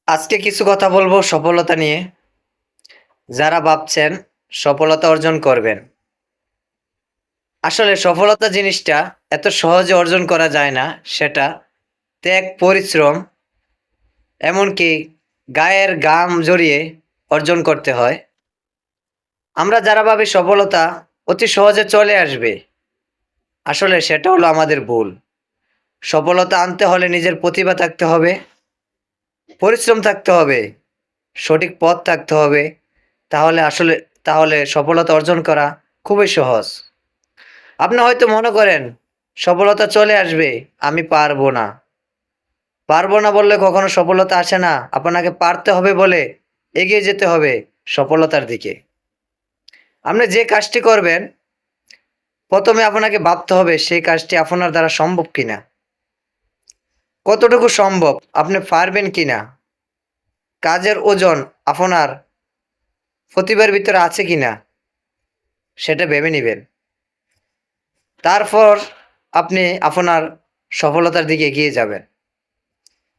আজকে কিছু কথা বলবো সফলতা নিয়ে। যারা ভাবছেন সফলতা অর্জন করবেন, আসলে সফলতা জিনিসটা এত সহজে অর্জন করা যায় না। সেটা ত্যাগ, পরিশ্রম, এমনকি গায়ের ঘাম ঝরিয়ে অর্জন করতে হয়। আমরা যারা ভাবি সফলতা অতি সহজে চলে আসবে, আসলে সেটা হলো আমাদের ভুল। সফলতা আনতে হলে নিজের প্রতিভা থাকতে হবে, পরিশ্রম থাকতে হবে, সঠিক পথ থাকতে হবে। তাহলে সফলতা অর্জন করা খুবই সহজ। আপনি হয়তো মনে করেন সফলতা চলে আসবে, আমি পারবো না। পারবো না বললে কখনো সফলতা আসে না। আপনাকে পারতে হবে বলে এগিয়ে যেতে হবে সফলতার দিকে। আপনি যে কাজটি করবেন, প্রথমে আপনাকে ভাবতে হবে সেই কাজটি আপনার দ্বারা সম্ভব কিনা। কতটুকু সম্ভব, আপনি পারবেন কিনা। কাজের ওজন আপনার প্রতিভার ভিতরে আছে কিনা সেটা ভেবে নিবেন। তারপর আপনি আপনার সফলতার দিকে এগিয়ে যাবেন।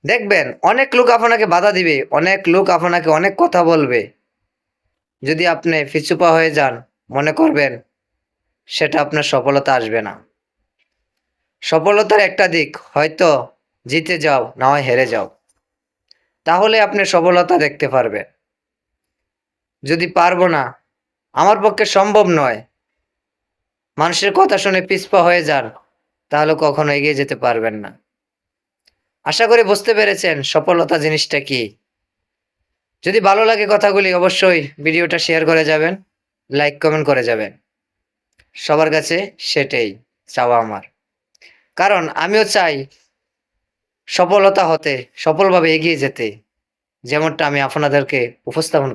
দেখবেন অনেক লোক আপনাকে বাধা দিবে, অনেক লোক আপনাকে অনেক কথা বলবে। যদি আপনি পিছুপা হয়ে যান, মনে করবেন সেটা আপনার সফলতা আসবে না। সফলতার একটা দিক, হয়তো জিতে যাও না হয় হেরে যাও, তাহলে আপনি সফলতা দেখতে পারবেন। যদি পারবো না, আমার পক্ষে সম্ভব নয়, মানুষের কথা শুনে পিছপা হয়ে যান, তাহলে কখনো এগিয়ে যেতে পারবেন না। আশা করি বুঝতে পেরেছেন সফলতা জিনিসটা কি। যদি ভালো লাগে কথাগুলি, অবশ্যই ভিডিওটা শেয়ার করে যাবেন, লাইক কমেন্ট করে যাবেন। সবার কাছে সেটাই চাওয়া আমার। কারণ আমিও চাই সফলতা হতে, সফলভাবে এগিয়ে যেতে, যেমনটা আমি আপনাদেরকে উপস্থাপন